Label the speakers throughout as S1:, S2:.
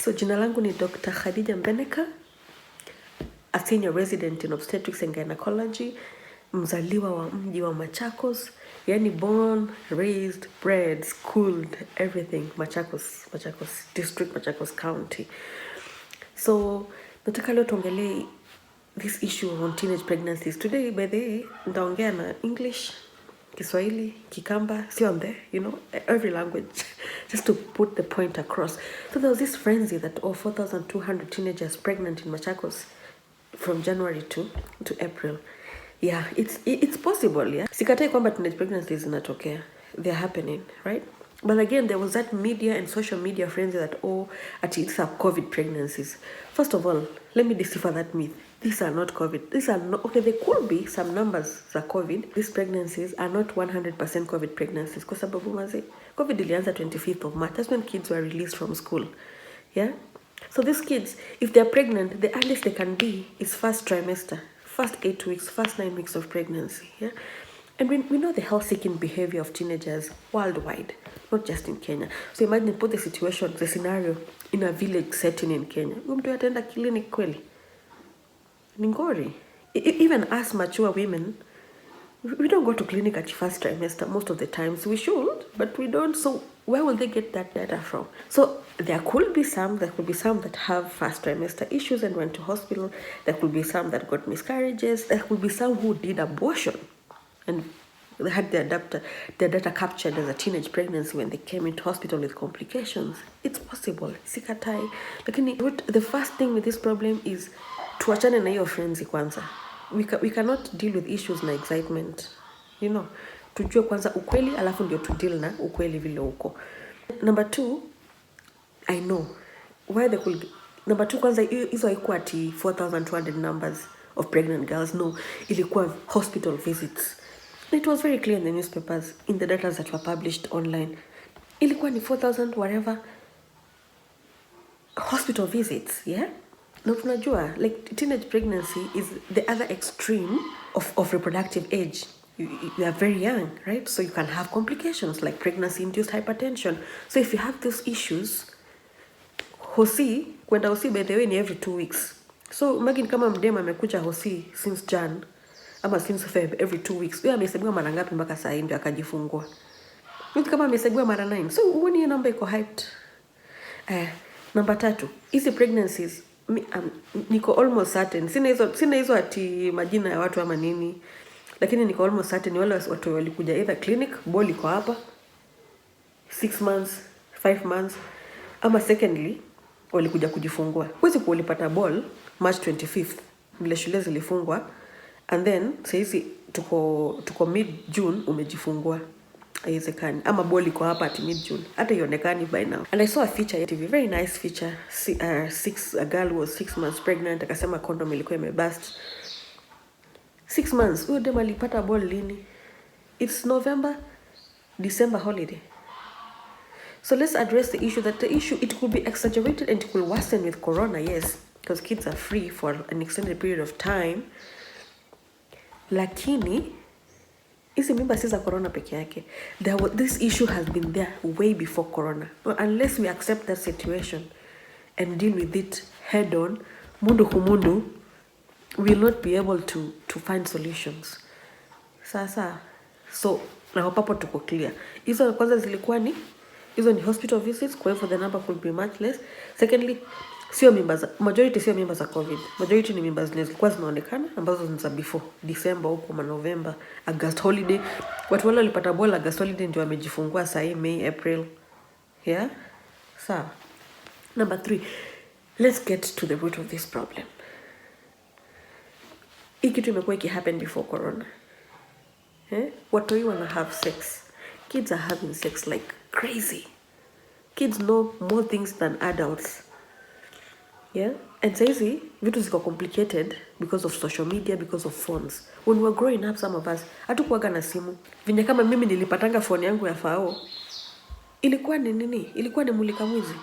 S1: So jina langu ni Dr. Khadija Mbeneka, a senior resident in obstetrics and gynecology, mzaliwa wa mji wa Machakos, yani born, raised, bred, schooled, everything, Machakos district, Machakos County. So nataka leo tuongelee this issue on teenage pregnancies. Today, by the way, nitaongea na English, Kiswahili, Kikamba, see on there, every language, just to put the point across. So there was this frenzy that 4,200 teenagers pregnant in Machakos from January to April. Yeah, it's possible, yeah. Sikatai kwamba teenage pregnancies zinatokea. They're happening, right? But again, there was that media and social media frenzy that, these are COVID pregnancies. First of all, let me decipher that myth. These are not COVID. These are not, okay, there could be some numbers za COVID. These pregnancies are not 100% COVID pregnancies. Kwa sababu maze, COVID ilianza 25th of March. That's when kids were released from school. Yeah? So these kids, if they're pregnant, the earliest they can be is first trimester, first 8 weeks, first 9 weeks of pregnancy. Yeah? And we know the health-seeking behavior of teenagers worldwide, not just in Kenya. So imagine, put the situation, the scenario in a village setting in Kenya. Mtu ataenda clinic kweli? Ningori. Even us mature women, we don't go to clinic at first trimester most of the times. We should, but we don't. So where will they get that data from? So there could be some that have first trimester issues and went to hospital. There could be some that got miscarriages. There could be some who did abortion and they had their data captured as a teenage pregnancy when they came into hospital with complications. It's possible. Sikatai. Lakini the first thing with this problem is tuachane na hiyo frenzy kwanza. We cannot deal with issues na excitement. Tujue kwanza ukweli alafu ndio to deal na ukweli vile uko. Number 2, I know why they could. Number 2, kwanza hizo haikuwa ati 4,200 numbers of pregnant girls. No, ilikuwa hospital visits. It was very clear in the newspapers, in the data that were published online. Ilikuwa ni 4,000 whatever hospital visits, yeah? Now tunajua, like teenage pregnancy is the other extreme of reproductive age. You are very young, right? So you can have complications like pregnancy-induced hypertension. So if you have those issues, kwenda hosi by the way ni every 2 weeks. So imagine kama mdema amekuja hosi since Jan, ama since Feb, every 2 weeks. Huyo amehesabiwa mara ngapi mpaka saa hii ndio akajifungua? Mtu kama amehesabiwa mara 9. So uone hiyo namba iko hyped. Number 3, hizi pregnancies, niko almost certain. Sina hizo ati majina ya watu ama nini. Lakini niko almost certain wale watu walikuja either clinic, ball iko hapa 6 months, 5 months, ama secondly walikuja kujifungua. Huwezi kuulipata ball March 25th vile shule zilifungwa and then saizi tuko mid June umejifungua. Haiwezekani. Ama ball iko hapa at mid June. Hata ionekani by now. And I saw a feature ya TV, very nice feature. A girl was 6 months pregnant, akasema condom ilikuwa imebust. 6 months, huyo dem alipata ball lini? It's November, December holiday. So let's address the issue it could be exaggerated and it will worsen with corona, yes, because kids are free for an extended period of time. Lakini hizi mimba si za corona peke yake. This issue has been there way before corona. Unless we accept that situation and deal with it head on, mundu kumundu, we will not be able to find solutions. Sasa, so na hapo tuko clear. Hizo kwanza zilikuwa ni hospital visits, kwa hivyo the number could be much less. Secondly, majority sio mimba za COVID. Majority ni mimba zilikuwa zinaonekana ambazo ni za before December huko November, August holiday. Watu wale walipata ball August holiday ndio wamejifungua saa hii May, April. Yeah? Sawa. Number 3, let's get to the root of this problem. Hii kitu imekuwa happen before corona. Watu wanna have sex. Kids are having sex like crazy. Kids know more things than adults. Yeah? And saizi, vitu ziko complicated because of social media, because of phones. When we were growing up, some of us, hatukuwaga na simu. Vinye kama mimi nilipatanga phone yangu ya fao. Ilikuwa ni nini? Ilikuwa ni mulika mwizi.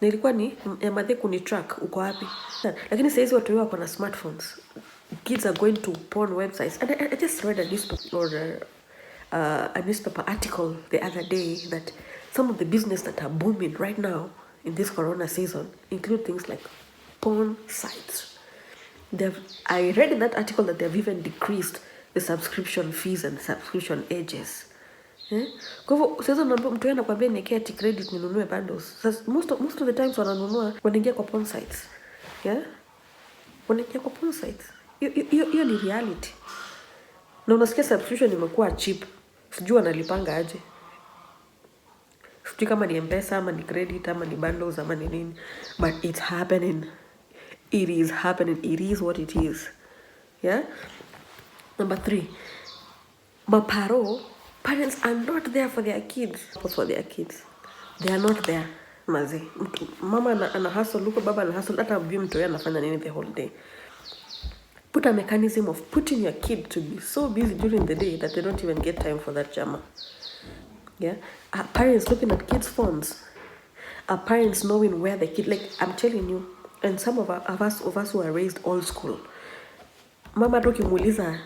S1: Na ilikuwa ni ya madhe kunitrack uko wapi. Lakini saizi watu wako na smartphones. Kids are going to porn websites. And I just read a newspaper article the other day that some of the business that are booming right now in this corona season include things like porn sites. I read in that article that they've even decreased the subscription fees and subscription ages. Kwa hivyo sasa mtu anakuambia niwekee ati credit ninunue bundles. Sasa most of the times wanaingia kwa porn sites. Yeah? Wanaingia kwa porn sites. Hiyo ni reality. Na unasikia subscription imekuwa cheap. Sijui wanalipanga aje. Sijui kama ni M-Pesa ama ni credit ama ni bundles ama ni nini. But it's happening. It is happening. It is what it is. Yeah? Number 3. Parents are not there for their kids. They are not there. Mazi. Mama ana hustle, luko baba ana hustle, hata mjui mtu yeye anafanya nini the whole day. Put a mechanism of putting your kid to be so busy during the day that they don't even get time for that jama. Yeah? Are parents looking at kids' phones? Are parents knowing where the kid, like I'm telling you, and some of us who are raised old school, mama tu kimuuliza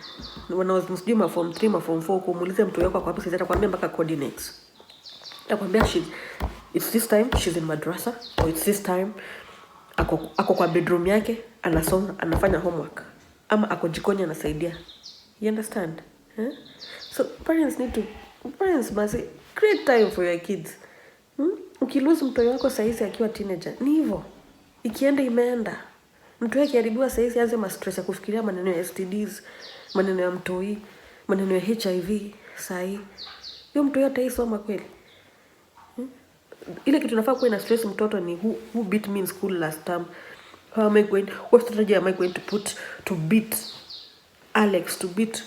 S1: when I was msijui form 3 form 4 kumuuliza mtu wako kwa pesa atakwambia mpaka coordinates. Atakwambia it's this time she's in madrasa, or it's this time ako kwa bedroom yake anasoma anafanya homework, ama ako jikoni anasaidia. You understand? So parents must create time for your kids. Ukilose mtoto wako saizi akiwa teenager ni hivyo, ikienda imeenda. Mtu yake haribiwa saizi aanze stress ya kufikiria maneno ya STDs, maneno ya mtoi, maneno ya HIV sai. Hiyo mtu yote haisoma kweli. Ile kitu tunafaa kuwa na stress mtoto ni who beat me in school last term. What strategy am I going to put to beat Alex, to beat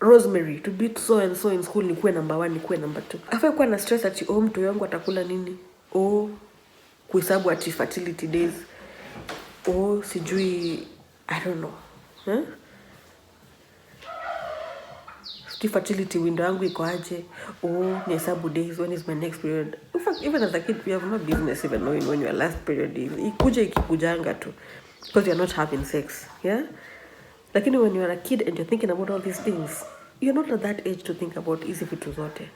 S1: Rosemary, to beat so and so in school, nikuwe number 1, nikuwe number 2. Afai kuwa na stress ati mtu wangu atakula nini? Kuhesabu ati fertility days. Sijui, I don't know. Sijui fertility window yangu iko aje. Nihesabu days, when is my next period? In fact, even as a kid, we have no business even knowing when your last period is. Ikikujanga tu. Because you're not having sex. Yeah? Lakini when you're a kid and you're thinking about all these things, you're not at that age to think about hizi vitu zote.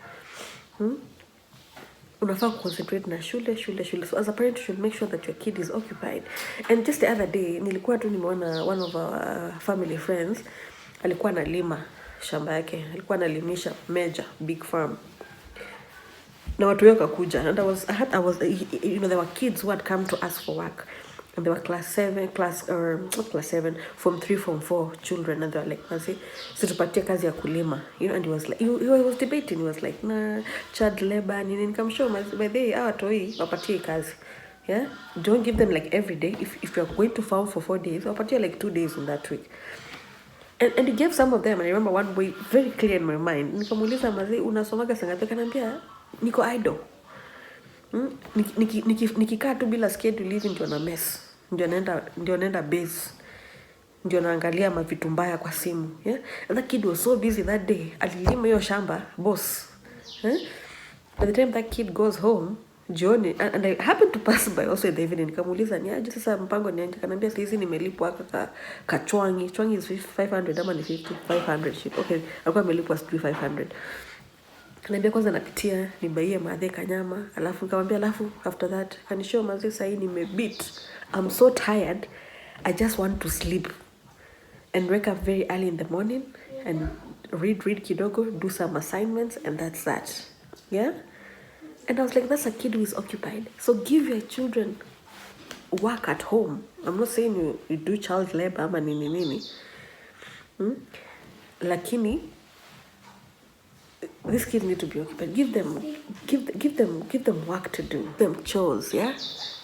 S1: Unafaa concentrate na shule. So as a parent, you should make sure that your kid is occupied. And just the other day, nilikuwa tu nimeona one of our family friends, alikuwa analima shamba yake. Alikuwa analimisha major, big farm. Na watu yoka kuja. And there were kids who had come to us for work. And they were form 3, form 4 children, and they were like, situpatie kazi ya kulima. And he was like, he was debating, he was like, nah, child labor, come show, by the way, wapatie kazi. Yeah? Don't give them like every day. If you're going to farm for 4 days, wapatie like 2 days in that week. And he gave some of them, and I remember one way very clear in my mind. Nikamuuliza unasomaga sangapi? Kanambia, niko idle. Nikikaa tu bila schedule hivi ndio na mess. Ndio naenda base. Ndio naangalia mavitu mbaya kwa simu. Yeah? And that kid was so busy that day. Alilima hiyo shamba, boss. By the time that kid goes home, jioni, and I happened to pass by also in the evening, nikamuuliza ni aje sasa mpango ni aje? Kanambia sasa hizi nimelipwa kachwangi. Chwangi is 500 ama ni 500 ship. Okay, alikuwa amelipwa 500. Kanambia kwanza napitia nibaie madhe kanyama, alafu nikamwambia after that kanishow mazee sasa nimebeat. I'm so tired. I just want to sleep and wake up very early in the morning and read kidogo, do some assignments, and that's that. Yeah? And I was like, that's a kid who is occupied. So give your children work at home. I'm not saying you do child labor ama nini. Lakini these kids need to be occupied. Give them work to do. Give them chores, yeah?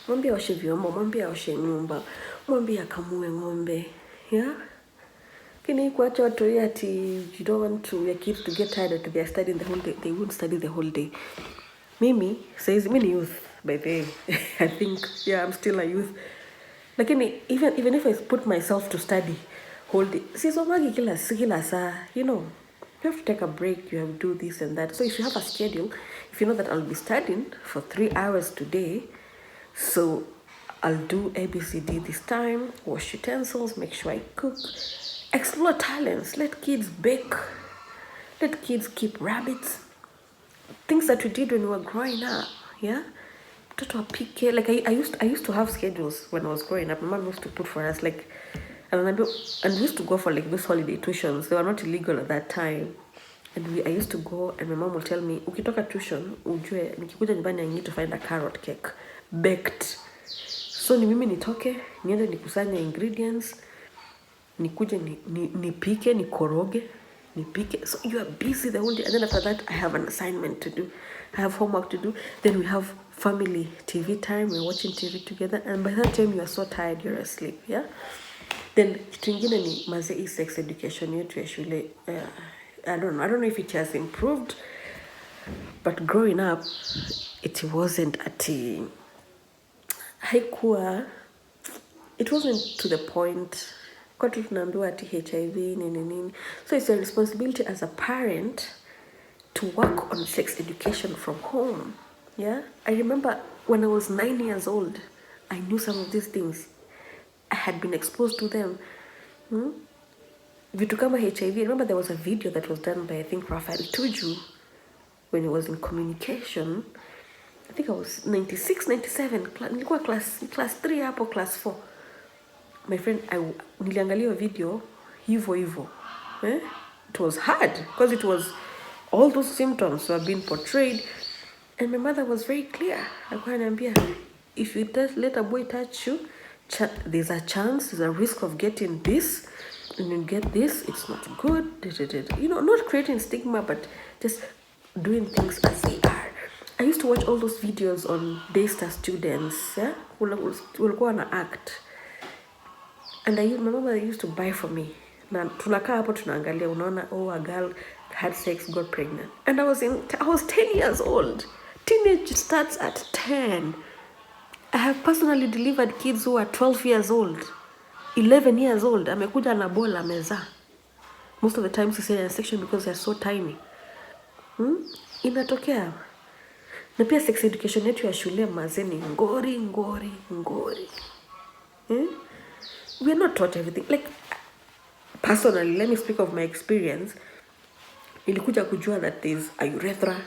S1: Mwambie oshe vyombo, mwambie oshe nyumba, mwambie akamue ng'ombe, yeah? Kini kuacha watu ati you don't want your kids to get tired if they are studying the whole day. They won't study the whole day. Mimi ni youth by the way. I think, yeah, I'm still a youth. Lakini even if I put myself to study whole day, sisomagi kila saa, you know. You have to take a break, you have to do this and that. So if you have a schedule, if you know that I'll be studying for 3 hours today, so I'll do ABCD this time, wash utensils, make sure I cook, explore talents, let kids bake, let kids keep rabbits, things that we did when we were growing up, yeah? mtoto apike. Like I used to have schedules when I was growing up. My mom used to put for us like, and we used to go for like those holiday tuitions. They were not illegal at that time. And I used to go, and my mom will tell me, ukitoka tuition, ujue, nikikuja nyumbani I need to find a carrot cake, baked. So ni mimi nitoke, niende nikusanye ingredients, nikuje nipike, nikoroge, nipike. So you are busy the whole day. And then after that, I have an assignment to do. I have homework to do. Then we have family TV time. We're watching TV together. And by that time, you are so tired, you're asleep, yeah? Then kitu ingine ni mazee sex education yetu ya shule. I don't know if it has improved, but growing up, it wasn't haikuwa, it wasn't to the point. Kwa tunaambiwa ati HIV nini. So it's a responsibility as a parent to work on sex education from home. Yeah, I remember when I was 9 years old, I knew some of these things. I had been exposed to them. Vitu kama HIV, I remember there was a video that was done by, I think, Rafael Tuju when he was in communication. I think I was 96, 97, nilikuwa class 3 hapo, class 4. My friend, niliangalia video hivyo. It was hard because it was all those symptoms were being portrayed, and my mother was very clear. Alikuwa ananiambia, if you let a boy touch you, there's a chance, there's a risk of getting this, and you get this, it's not good. You know, not creating stigma, but just doing things as they are. I used to watch all those videos on Daystar students, yeah, walikuwa na act. And my mama used to buy for me. Na tunakaa hapo tunaangalia, unaona, oh, a girl had sex, got pregnant. And I was 10 years old. Teenage starts at 10. I have personally delivered kids who are 12 years old, 11 years old. Amekuja na bola amezaa. Most of the times cesarean section because they're so tiny. Inatokea. Na pia sex education yetu ya shule mazeni ngori. We are not taught everything. Like, personally, let me speak of my experience. Nilikuja kujua that there's a urethra,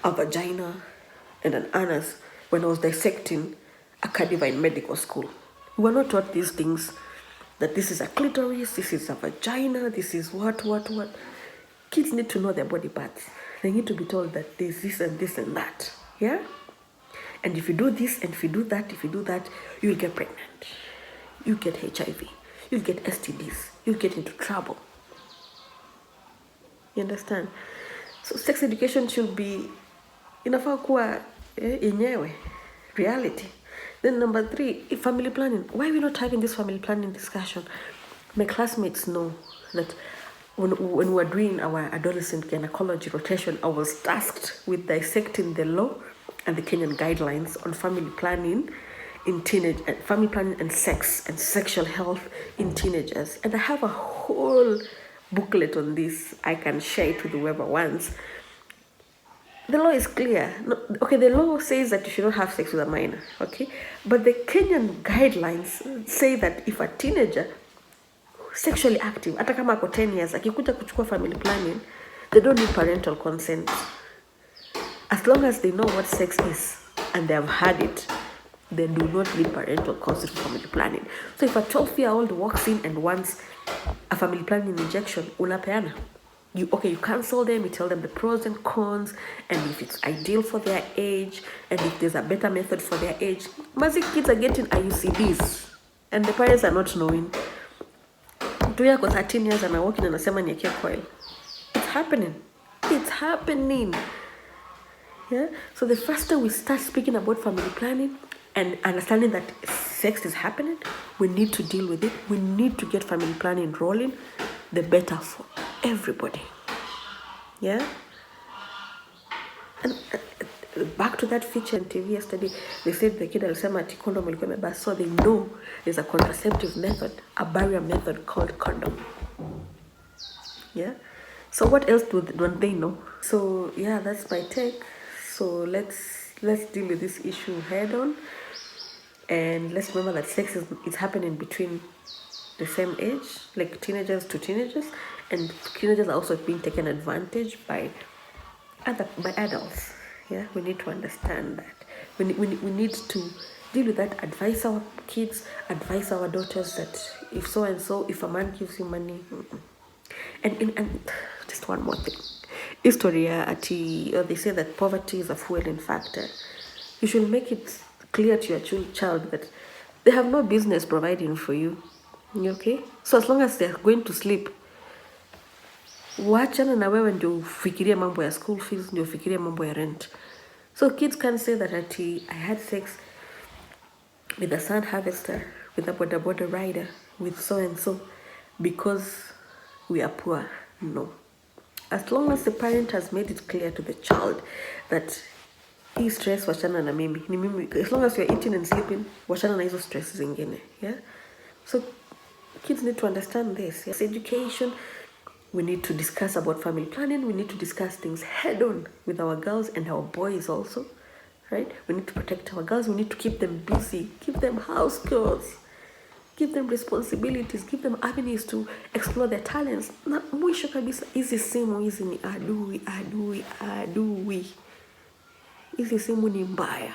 S1: a vagina, and an anus when I was dissecting a cadaver in medical school. We were not taught these things, that this is a clitoris, this is a vagina, this is what. Kids need to know their body parts. They need to be told that there's this and this and that, yeah? And if you do this, and if you do that, you'll get pregnant. You'll get HIV. You'll get STDs. You'll get into trouble. You understand? So sex education should be inafaa kuwa yenyewe, reality. Then number 3, family planning. Why are we not having this family planning discussion? My classmates know that when we were doing our adolescent gynecology rotation, I was tasked with dissecting the law and the Kenyan guidelines on family planning in family planning and sex and sexual health in teenagers. And I have a whole booklet on this. I can share it with whoever wants. The law is clear. No, okay, the law says that you should not have sex with a minor, okay? But the Kenyan guidelines say that if a teenager sexually active, hata kama ako 10 years, akikuja kuchukua family planning, they don't need parental consent. As long as they know what sex is and they have had it, they do not need parental consent for family planning. So if a 12-year-old walks in and wants a family planning injection, unapeana. You cancel them, you tell them the pros and cons, and if it's ideal for their age, and if there's a better method for their age. Magic kids are getting IUCDs, and the parents are not knowing. 2 years, 13 years, and I'm walking and anasema nieke coil. It's happening. Yeah. So the faster we start speaking about family planning and understanding that sex is happening, we need to deal with it. We need to get family planning rolling. The better for everybody. Yeah. And back to that feature on TV yesterday, they said the kid alisema ati condom ilikuwa imebaa, so they know there's a contraceptive method, a barrier method called condom. Yeah. So what else don't they know? So yeah, that's my take. So let's deal with this issue head on, and let's remember that sex is happening between the same age, like teenagers to teenagers, and teenagers are also being taken advantage by adults. Yeah, we need to understand that. We need to deal with that, advise our kids, advise our daughters that if so and so, if a man gives you money, and just one more thing. History, they say that poverty is a fueling factor. You should make it clear to your child that they have no business providing for you. Okay? So as long as they're going to sleep, wachana na wewe ndio ufikirie mambo ya school fees, ndio ufikirie mambo ya rent. So kids can say that I had sex with a sand harvester, with a boda rider, with so and so, because we are poor. No. As long as the parent has made it clear to the child that hii stress wachana na mimi, ni mimi, as long as you're eating and sleeping, wachana na hizo stress zingine. Yeah? So kids need to understand this. Yes, education. We need to discuss about family planning. We need to discuss things head on with our girls and our boys also, right? We need to protect our girls. We need to keep them busy, give them house chores, give them responsibilities, give them avenues to explore their talents. Na mwisho kabisa, hizi simu hizi ni adui. Hizi simu ni mbaya.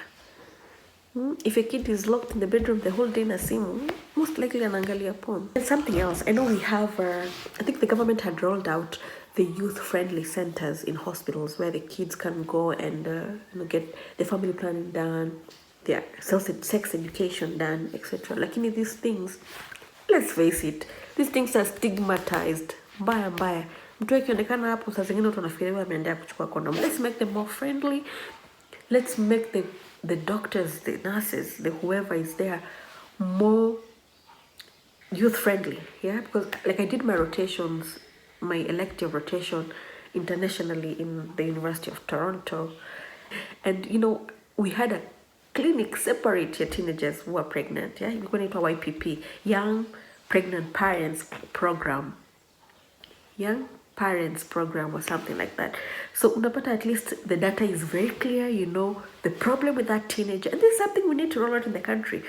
S1: If a kid is locked in the bedroom the whole day na simu, most likely anaangalia porn. And something else, I know we have, I think the government had rolled out the youth-friendly centers in hospitals where the kids can go and get the family planning done, their sex education done, etc. Lakini these things, let's face it, these things are stigmatized. Mbaya. Mtu akionekana hapo saa zingine watu wanafikiria ameendea kuchukua condom. Let's make them more friendly. Let's make the doctors, the nurses, the whoever is there more youth-friendly, yeah? Because like I did my rotations, my elective rotation internationally in the University of Toronto, and we had a clinic separate your teenagers who are pregnant, yeah? We're going to YPP, Young Pregnant Parents Program. Young Parents Program or something like that. So unapata at least the data is very clear, the problem with that teenager. And this is something we need to roll out in the country.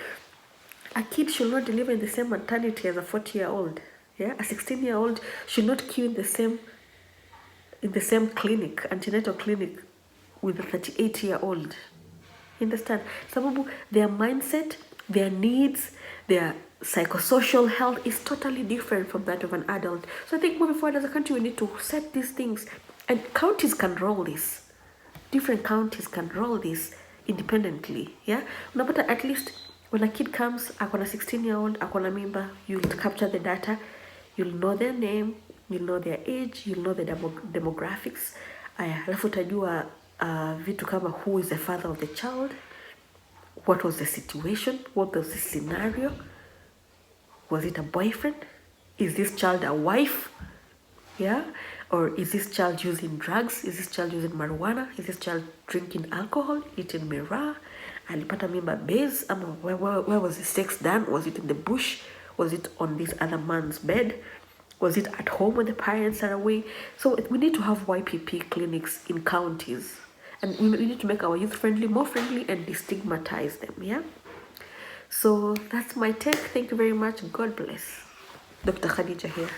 S1: A kid should not deliver in the same maternity as a 40-year-old. Yeah, a 16-year-old should not queue in the same clinic, antenatal clinic, with a 38-year-old. You understand? Sababu, their mindset, their needs, their psychosocial health is totally different from that of an adult. So I think moving forward as a country, we need to set these things, and counties can roll this. Different counties can roll this independently. Yeah, unapata at least when a kid comes, akona 16-year-old, akona mimba, you'll capture the data, you'll know their name, you'll know their age, you'll know the demographics. Alafu utajua vitu kama who is the father of the child, what was the situation, what was the scenario. Was it a boyfriend? Is this child a wife? Yeah? Or is this child using drugs? Is this child using marijuana? Is this child drinking alcohol? Eating miraa? Alipata mimba base? Where was the sex done? Was it in the bush? Was it on this other man's bed? Was it at home when the parents are away? So we need to have YPP clinics in counties. And we need to make our youth friendly, more friendly, and destigmatize them, yeah? So that's my take. Thank you very much. God bless. Dr. Khadija here.